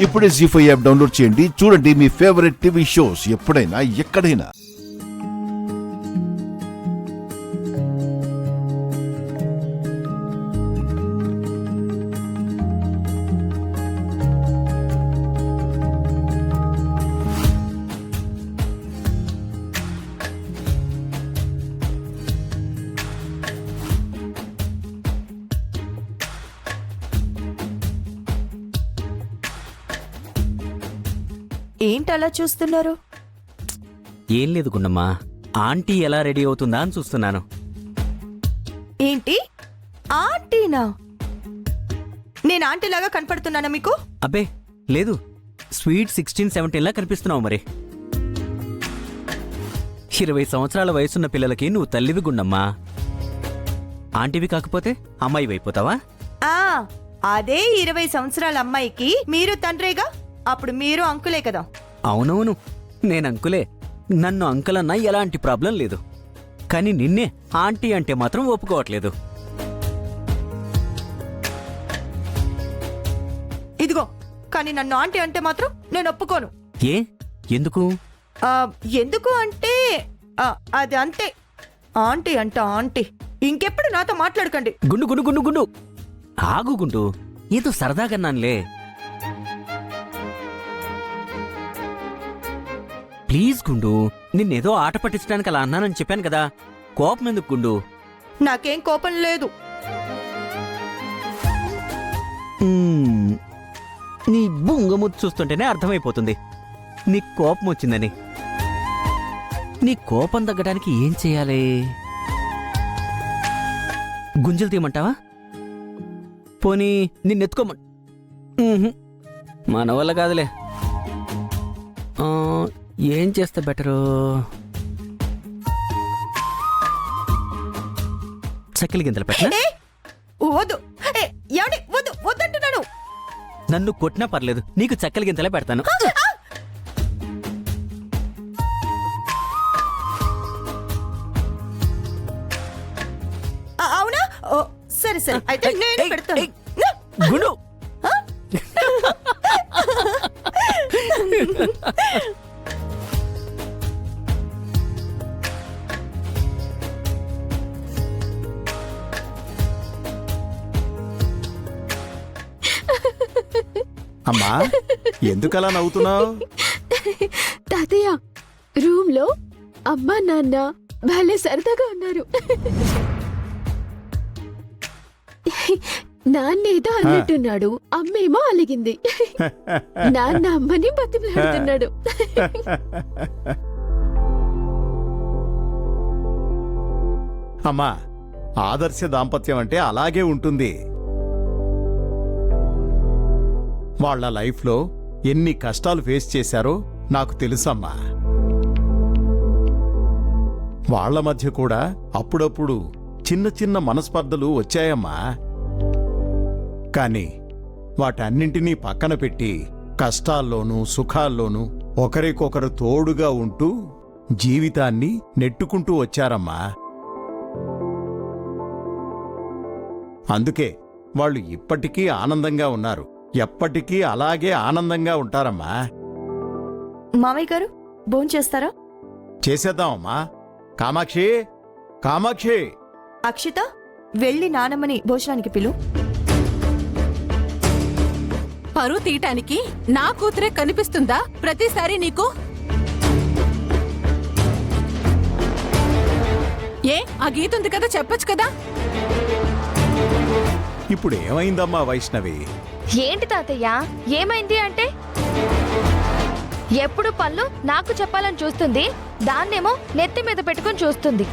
ఇప్పుడే జీ5 app download చేయండి. చూడండి మీ ఫేవరెట్ టీవీ షోస్ ఎప్పుడైనా ఎక్కడైనా. ఏంటలా చూస్తున్నారు? ఏం లేదు గుండమ్మా, ఆంటీ ఎలా రెడీ అవుతుందా అని చూస్తున్నాను. ఏంటి ఆంటీనా? నేను ఆంటీలాగా కనపడుతున్నానా మీకు? అబ్బే లేదు, స్వీట్ 16-17 లా కనిపిస్తున్నావు. మరి 20 సంవత్సరాల వయసున్న పిల్లలకి నువ్వు తల్లివి గుండమ్మా. ఆంటీవి కాకపోతే అమ్మాయి అయిపోతావా? ఆ అదే 20 సంవత్సరాల అమ్మాయికి మీరు తండ్రేగా, అప్పుడు మీరు అంకులే కదా. అవునవును, నేను అంకులే. నన్ను అంకుల్ అన్నా ఎలాంటి ప్రాబ్లం లేదు. కానీ నిన్నే ఆంటీ అంటే మాత్రం ఒప్పుకోవట్లేదు. ఇదిగో, కానీ నన్ను ఆంటీ అంటే మాత్రం నేను ఒప్పుకోను. ఏ ఎందుకు? ఎందుకు అంటే అది అంతే. ఆంటీ అంట ఆంటీ. ఇంకెప్పుడు నాతో మాట్లాడకండి. గుండు గుండు గుండు గుండు ఆగు గుండు, ఏదో సరదాగన్నానులే. ప్లీజ్ గుండు, నిన్నేదో ఆట పట్టించడానికి అలా అన్నానని చెప్పాను కదా, కోపం ఎందుకు గుండు? నాకేం కోపం లేదు. నీ బుంగముద్దు చూస్తుంటేనే అర్థమైపోతుంది నీ కోపం వచ్చిందని. నీ కోపం తగ్గడానికి ఏం చేయాలి? గుంజలు తీయమంటావా? పోనీ నిన్నెత్తుకోమ. మన వల్ల కాదులే. ఏం చేస్తే బెటరు? చక్కెలి గింతలు పెట్టినా? వద్దు, వద్దు వద్దంటున్నాను. నన్ను కొట్టినా పర్లేదు, నీకు చక్కెలి గింతలే పెడతాను. అవునా? సరే సరే, అయితే నేను పెడతాను. గుండు అమ్మా, ఎందుకలా నవ్వుతున్నావు? తాతయ్య, రూమ్ లో అమ్మా నాన్న భలే సరదాగా ఉన్నారు. నాన్నేదో అన్నట్టున్నాడు, అమ్మేమో అలిగింది. నాన్న అమ్మని బతిమలాడుతున్నాడు. అమ్మా, ఆదర్శ దాంపత్యం అంటే అలాగే ఉంటుంది. వాళ్ళ లైఫ్లో ఎన్ని కష్టాలు ఫేస్ చేశారో నాకు తెలుసమ్మా. వాళ్ల మధ్య కూడా అప్పుడప్పుడు చిన్న చిన్న మనస్పర్ధలు వచ్చాయమ్మా. కాని వాటన్నింటినీ పక్కన పెట్టి కష్టాల్లోనూ సుఖాల్లోనూ ఒకరికొకరు తోడుగా ఉంటూ జీవితాన్ని నెట్టుకుంటూ వచ్చారమ్మా. అందుకే వాళ్ళు ఇప్పటికీ ఆనందంగా ఉన్నారు, ఎప్పటికీ అలాగే ఆనందంగా ఉంటారమ్మా. మామయ్య గారు భోంచేస్తారా? చేసేద్దామమ్మా. కామాక్షి, కామాక్షి! అక్షిత, వెళ్ళి నానమ్మని భోజనానికి పిలు. పరువు తీయటానికి నా కూతురే కనిపిస్తుందా ప్రతిసారి నీకు? ఏ ఆ గీత ఉంది కదా, చెప్పొచ్చు కదా. ఇప్పుడు ఏమైందమ్మా వైష్ణవి? ఏంటి తాతయ్య, ఏమైంది అంటే? ఎప్పుడు పళ్ళు నాకు చెప్పాలని చూస్తుంది, దాన్నేమో నెత్తి మీద పెట్టుకుని చూస్తుంది.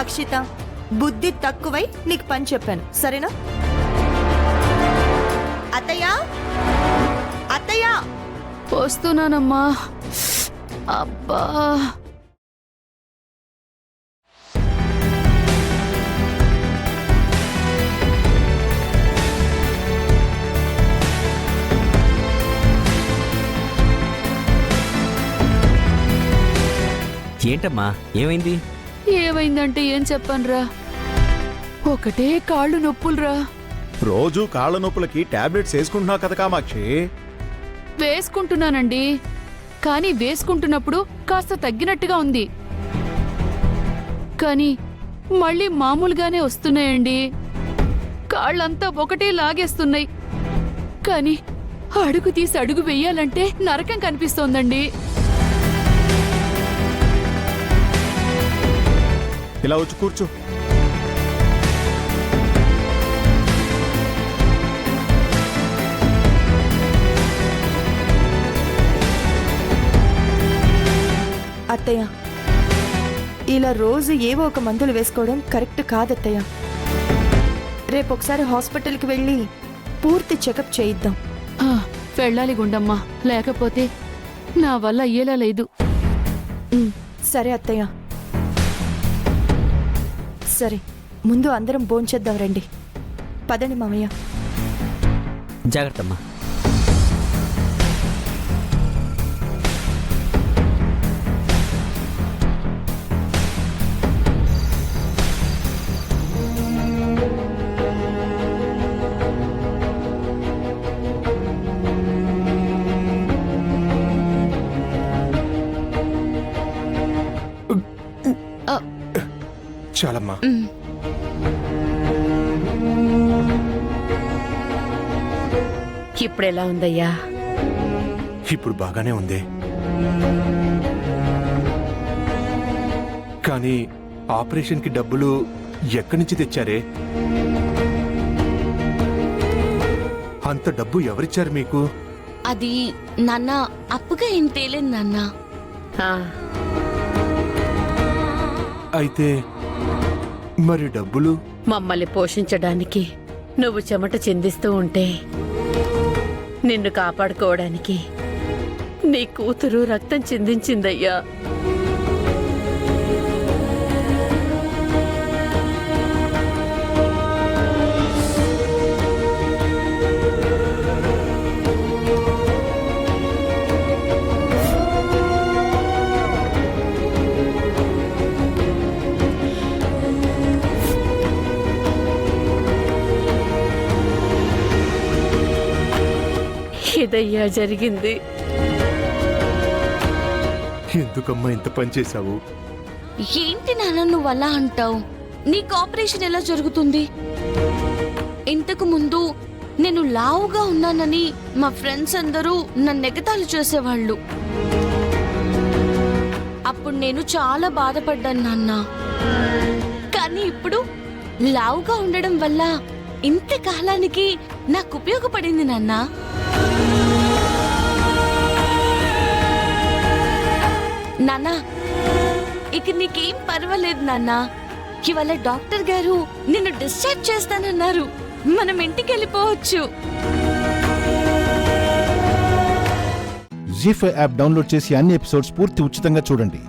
అక్షిత, బుద్ధి తక్కువై నీకు పని చెప్పాను, సరేనా? అత్తయ్య, అత్తయ్య! వస్తున్నానమ్మా. అబ్బా, ఏంటమ్మా, ఏమైంది? ఏమైందంటే ఏం చెప్పనురా? ఒకటే కాళ్ళు నొప్పులురా. రోజు కాళ్ళ నొప్పులకి టాబ్లెట్స్ వేసుకుంటున్నావు కదా కామాక్షి. వేసుకుంటున్నానండి, కానీ వేసుకుంటున్నప్పుడు కాస్త తగ్గినట్టుగా ఉంది. కానీ మళ్ళీ మామూలుగానే వస్తున్నాయండి. కాళ్ళంతా ఒకటే లాగేస్తున్నాయి. కానీ అడుగు తీసి అడుగు వెయ్యాలంటే నరకం కనిపిస్తోందండి. ఇలా వచ్చి కూర్చో. అత్తయ్య, ఇలా రోజు ఏవో ఒక మందులు వేసుకోవడం కరెక్ట్ కాదత్తయ్య. రేపు ఒకసారి హాస్పిటల్కి వెళ్ళి పూర్తి చెకప్ చేయిద్దాం. వెళ్ళాలి గుండమ్మ, లేకపోతే నా వల్ల అయ్యేలా లేదు. సరే అత్తయ్య. సరే, ముందు అందరం భోంచేద్దాం రండి. పదండి మామయ్య. జాగ్రత్తమ్మా. చాలమ్మా. ఇప్పుడెలా ఉందయ్యా? ఇప్పుడు బాగానే ఉంది, కానీ ఆపరేషన్కి డబ్బులు ఎక్కడి నుంచి తెచ్చారే? అంత డబ్బు ఎవరిచ్చారు మీకు? అది నాన్న అప్పుగా ఏం తేలేదు నాన్న. అయితే మరి డబ్బులు? మమ్మల్ని పోషించడానికి నువ్వు చెమట చిందిస్తూ ఉంటే నిన్ను కాపాడుకోవడానికి నీ కూతురు రక్తం చిందించిందయ్యా. ఇదయ్యా జరిగింది. ఎందుకమ్మా ఇంత పని చేశావు? ఏంటి నాన్న నువ్వు అలా అంటావు? నీకు ఆపరేషన్ ఎలా జరుగుతుంది? ఇంతకు ముందు నేను లావుగా ఉన్నానని మా ఫ్రెండ్స్ అందరూ నన్ను ఎగతాళి చేసేవాళ్ళు. అప్పుడు నేను చాలా బాధపడ్డాను నాన్న. కానీ ఇప్పుడు లావుగా ఉండడం వల్ల ఇంతకాలానికి నాకు ఉపయోగపడింది నాన్న. నాన్నా, ఇక నీకేం పర్వాలేదు నాన్నా. ఇవాళ డాక్టర్ గారు నిన్ను డిశ్చార్జ్ చేస్తానన్నారు. మనం ఇంటికి వెళ్ళిపోవచ్చు. జీ5 యాప్ డౌన్లోడ్ చేసి అన్ని ఎపిసోడ్స్ పూర్తి ఉచితంగా చూడండి.